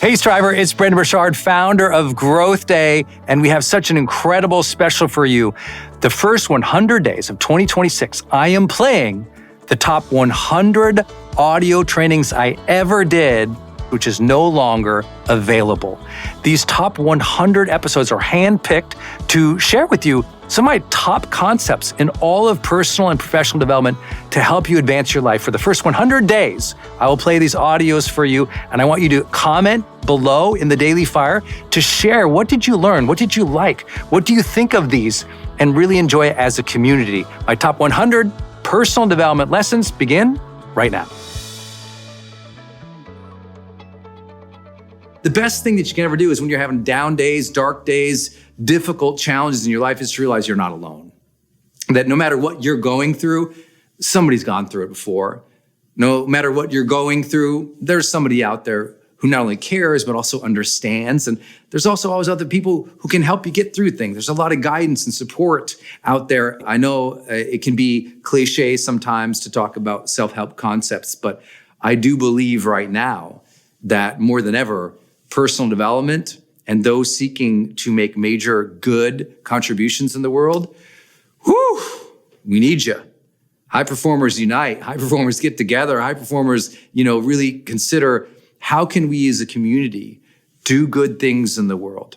Hey, Striver, it's Brandon Burchard, founder of Growth Day, and we have such an incredible special for you. The first 100 days of 2026, I am playing the top 100 audio trainings I ever did, which is no longer available. These top 100 episodes are handpicked to share with you some of my top concepts in all of personal and professional development to help you advance your life. For the first 100 days, I will play these audios for you, and I want you to comment below in the Daily Fire to share what did you learn, what did you like, what do you think of these, and really enjoy it as a community. My top 100 personal development lessons begin right now. The best thing that you can ever do is when you're having down days, dark days, difficult challenges in your life is to realize you're not alone. That no matter what you're going through, somebody's gone through it before. No matter what you're going through, there's somebody out there who not only cares, but also understands. And there's also always other people who can help you get through things. There's a lot of guidance and support out there. I know it can be cliche sometimes to talk about self-help concepts, but I do believe right now that more than ever, personal development and those seeking to make major good contributions in the world, we need you. High performers unite, high performers get together, high performers, really consider how can we as a community do good things in the world?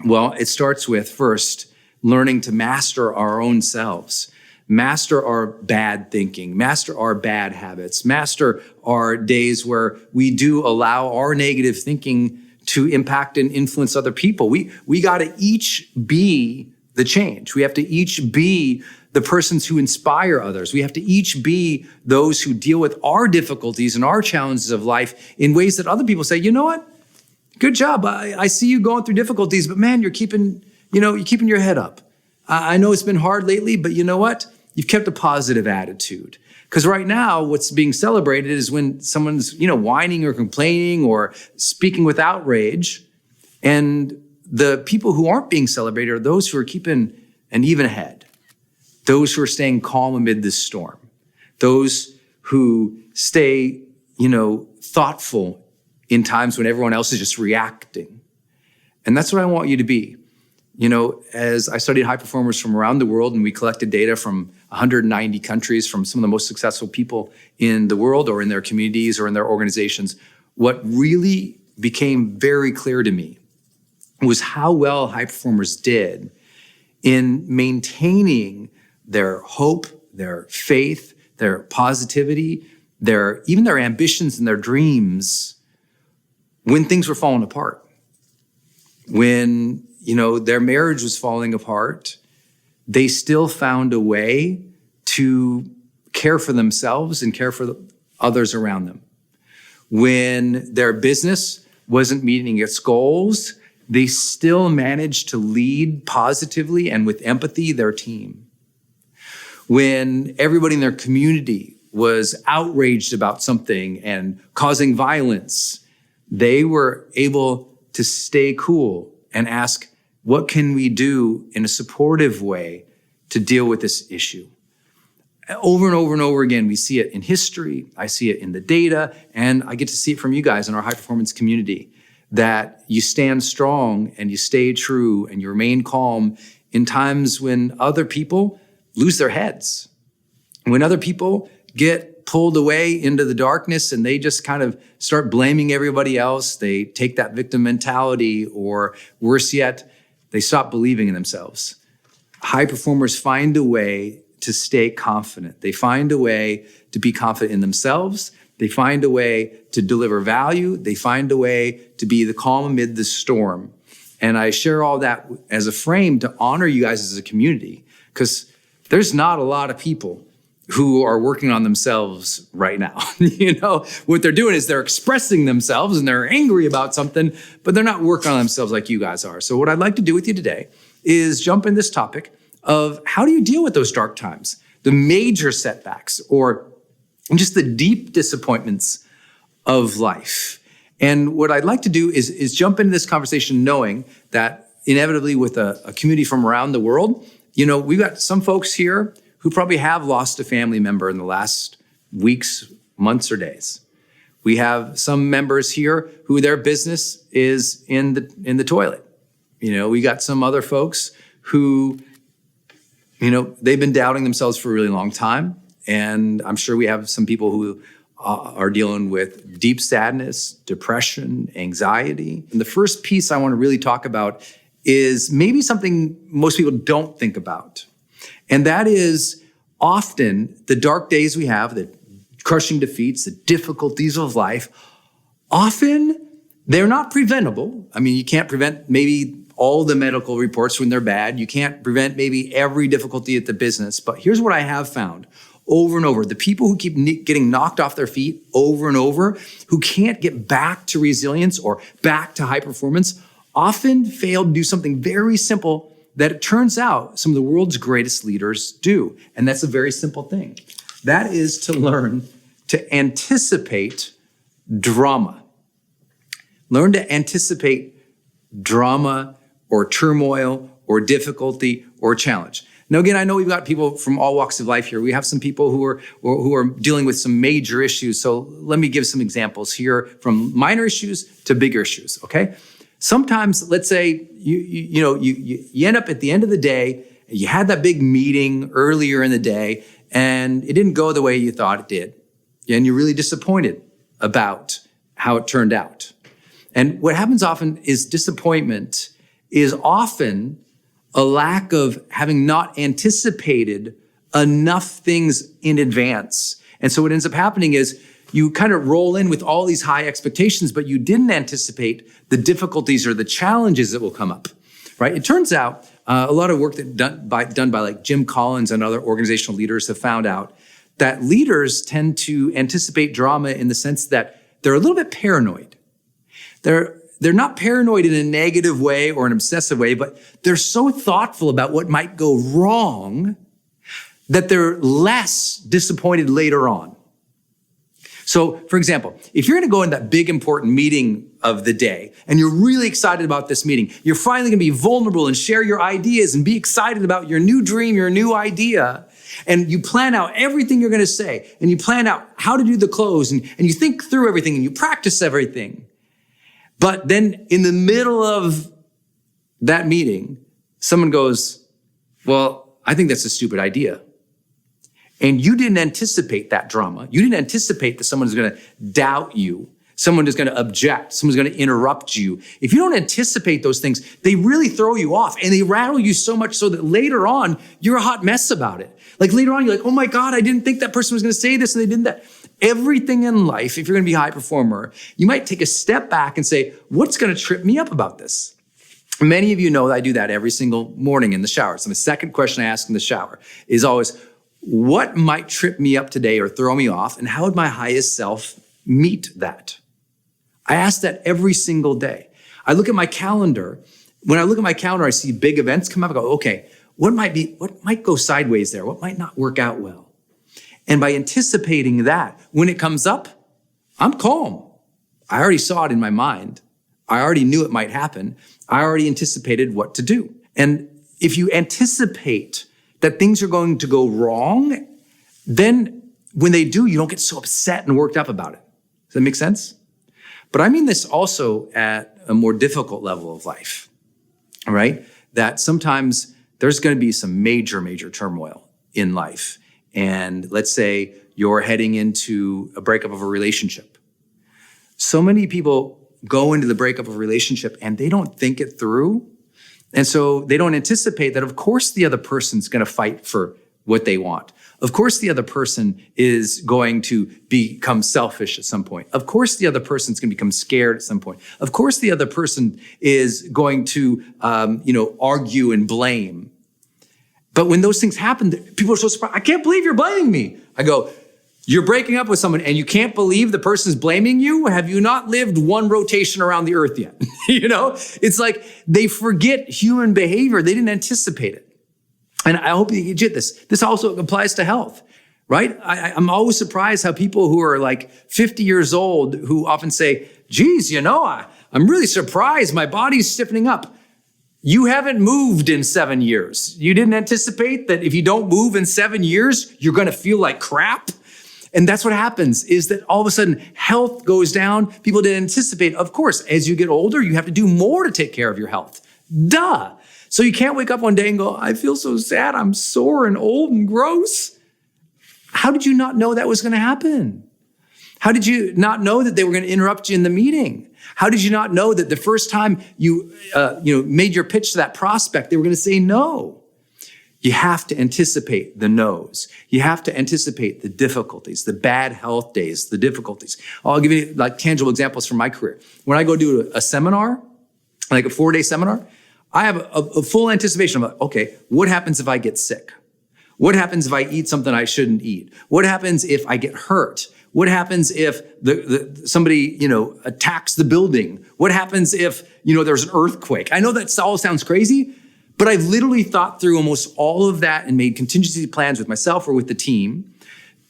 Well, it starts with first learning to master our own selves, master our bad thinking, master our bad habits, master our days where we do allow our negative thinking to impact and influence other people. We got to each be the change. We have to each be the persons who inspire others. We have to each be those who deal with our difficulties and our challenges of life in ways that other people say, you know what? Good job. I see you going through difficulties, but man, you're keeping your head up. I know it's been hard lately, but you know what? You've kept a positive attitude. Because right now, what's being celebrated is when someone's, whining or complaining or speaking with outrage. And the people who aren't being celebrated are those who are keeping an even head. Those who are staying calm amid this storm. Those who stay, thoughtful in times when everyone else is just reacting. And that's what I want you to be. As I studied high performers from around the world and we collected data from 190 countries from some of the most successful people in the world or in their communities or in their organizations, what really became very clear to me was how well high performers did in maintaining their hope, their faith, their positivity, even their ambitions and their dreams when things were falling apart. When their marriage was falling apart, they still found a way to care for themselves and care for others around them. When their business wasn't meeting its goals, they still managed to lead positively and with empathy their team. When everybody in their community was outraged about something and causing violence, they were able to stay cool and ask, what can we do in a supportive way to deal with this issue? Over and over and over again, we see it in history, I see it in the data, and I get to see it from you guys in our high performance community, that you stand strong and you stay true and you remain calm in times when other people lose their heads. When other people get pulled away into the darkness and they just kind of start blaming everybody else, they take that victim mentality, or worse yet, they stop believing in themselves. High performers find a way to stay confident. They find a way to be confident in themselves. They find a way to deliver value. They find a way to be the calm amid the storm. And I share all that as a frame to honor you guys as a community, because there's not a lot of people who are working on themselves right now. What they're doing is they're expressing themselves and they're angry about something, but they're not working on themselves like you guys are. So what I'd like to do with you today is jump in this topic of how do you deal with those dark times, the major setbacks, or just the deep disappointments of life. And what I'd like to do is jump into this conversation knowing that inevitably with a community from around the world, we've got some folks here who probably have lost a family member in the last weeks, months, or days. We have some members here who their business is in the toilet. We got some other folks who, they've been doubting themselves for a really long time. And I'm sure we have some people who are dealing with deep sadness, depression, anxiety. And the first piece I want to really talk about is maybe something most people don't think about. And that is often the dark days we have, the crushing defeats, the difficulties of life, often they're not preventable. I mean, you can't prevent maybe all the medical reports when they're bad. You can't prevent maybe every difficulty at the business. But here's what I have found over and over. The people who keep getting knocked off their feet over and over, who can't get back to resilience or back to high performance, often fail to do something very simple that it turns out some of the world's greatest leaders do. And that's a very simple thing. That is to learn to anticipate drama. Learn to anticipate drama or turmoil or difficulty or challenge. Now, again, I know we've got people from all walks of life here. We have some people who are dealing with some major issues. So let me give some examples here, from minor issues to bigger issues, okay? Sometimes, let's say you end up at the end of the day, you had that big meeting earlier in the day, and it didn't go the way you thought it did. And you're really disappointed about how it turned out. And what happens often is disappointment is often a lack of having not anticipated enough things in advance. And so what ends up happening is you kind of roll in with all these high expectations, but you didn't anticipate the difficulties or the challenges that will come up, right? It turns out a lot of work done by like Jim Collins and other organizational leaders have found out that leaders tend to anticipate drama in the sense that they're a little bit paranoid. They're not paranoid in a negative way or an obsessive way, but they're so thoughtful about what might go wrong that they're less disappointed later on. So, for example, if you're going to go in that big important meeting of the day and you're really excited about this meeting, you're finally going to be vulnerable and share your ideas and be excited about your new dream, your new idea, and you plan out everything you're going to say, and you plan out how to do the close, and you think through everything, and you practice everything. But then in the middle of that meeting, someone goes, well, I think that's a stupid idea. And you didn't anticipate that drama. You didn't anticipate that someone is going to doubt you. Someone is going to object. Someone's going to interrupt you. If you don't anticipate those things, they really throw you off, and they rattle you so much so that later on, you're a hot mess about it. Like later on, you're like, oh my God, I didn't think that person was going to say this, and they did that. Everything in life, if you're going to be a high performer, you might take a step back and say, what's going to trip me up about this? Many of you know that I do that every single morning in the shower. So the second question I ask in the shower is always, what might trip me up today or throw me off, and how would my highest self meet that? I ask that every single day. I look at my calendar. When I look at my calendar, I see big events come up. I go, okay, what might go sideways there? What might not work out well? And by anticipating that, when it comes up, I'm calm. I already saw it in my mind. I already knew it might happen. I already anticipated what to do. And if you anticipate that things are going to go wrong, then when they do, you don't get so upset and worked up about it. Does that make sense? But I mean this also at a more difficult level of life, all right? That sometimes there's going to be some major, major turmoil in life. And let's say you're heading into a breakup of a relationship. So many people go into the breakup of a relationship and they don't think it through. And so they don't anticipate that, of course, the other person's going to fight for what they want. Of course, the other person is going to become selfish at some point. Of course, the other person's going to become scared at some point. Of course, the other person is going to, argue and blame. But when those things happen, people are so surprised. I can't believe you're blaming me. I go, you're breaking up with someone and you can't believe the person's blaming you? Have you not lived one rotation around the earth yet? It's like they forget human behavior. They didn't anticipate it. And I hope you get this. This also applies to health, right? I'm always surprised how people who are like 50 years old who often say, geez, I'm really surprised my body's stiffening up. You haven't moved in 7 years. You didn't anticipate that if you don't move in 7 years, you're going to feel like crap. And that's what happens is that all of a sudden health goes down. People didn't anticipate. Of course, as you get older, you have to do more to take care of your health. Duh. So you can't wake up one day and go, I feel so sad. I'm sore and old and gross. How did you not know that was going to happen? How did you not know that they were going to interrupt you in the meeting? How did you not know that the first time you made your pitch to that prospect, they were going to say no? You have to anticipate the no's. You have to anticipate the difficulties, the bad health days, the difficulties. I'll give you like tangible examples from my career. When I go do a seminar, like a 4-day seminar, I have a full anticipation of, okay, what happens if I get sick? What happens if I eat something I shouldn't eat? What happens if I get hurt? What happens if somebody, attacks the building? What happens if, there's an earthquake? I know that all sounds crazy, but I've literally thought through almost all of that and made contingency plans with myself or with the team,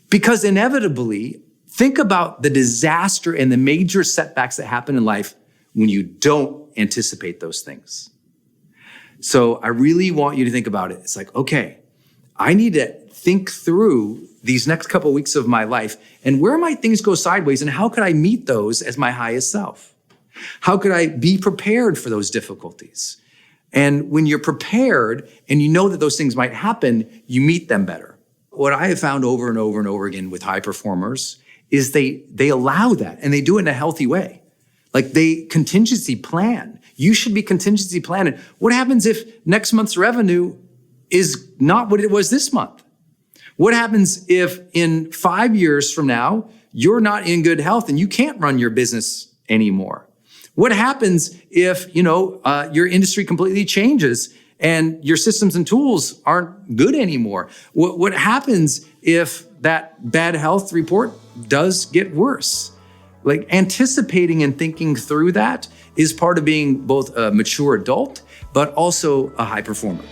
because inevitably, think about the disaster and the major setbacks that happen in life when you don't anticipate those things. So I really want you to think about it. It's like, okay, I need to think through these next couple of weeks of my life and where might things go sideways and how could I meet those as my highest self? How could I be prepared for those difficulties? And when you're prepared and you know that those things might happen, you meet them better. What I have found over and over and over again with high performers is they allow that and they do it in a healthy way. Like they contingency plan. You should be contingency planning. What happens if next month's revenue is not what it was this month? What happens if in 5 years from now, you're not in good health and you can't run your business anymore? What happens if, your industry completely changes and your systems and tools aren't good anymore? What happens if that bad health report does get worse? Like anticipating and thinking through that is part of being both a mature adult, but also a high performer.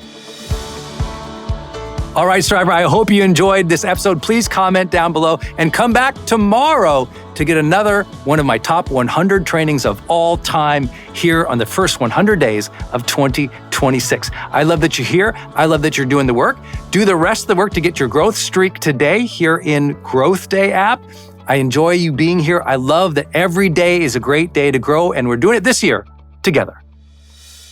All right, Striver, I hope you enjoyed this episode. Please comment down below and come back tomorrow to get another one of my top 100 trainings of all time here on the first 100 days of 2026. I love that you're here. I love that you're doing the work. Do the rest of the work to get your growth streak today here in Growth Day app. I enjoy you being here. I love that every day is a great day to grow, and we're doing it this year together.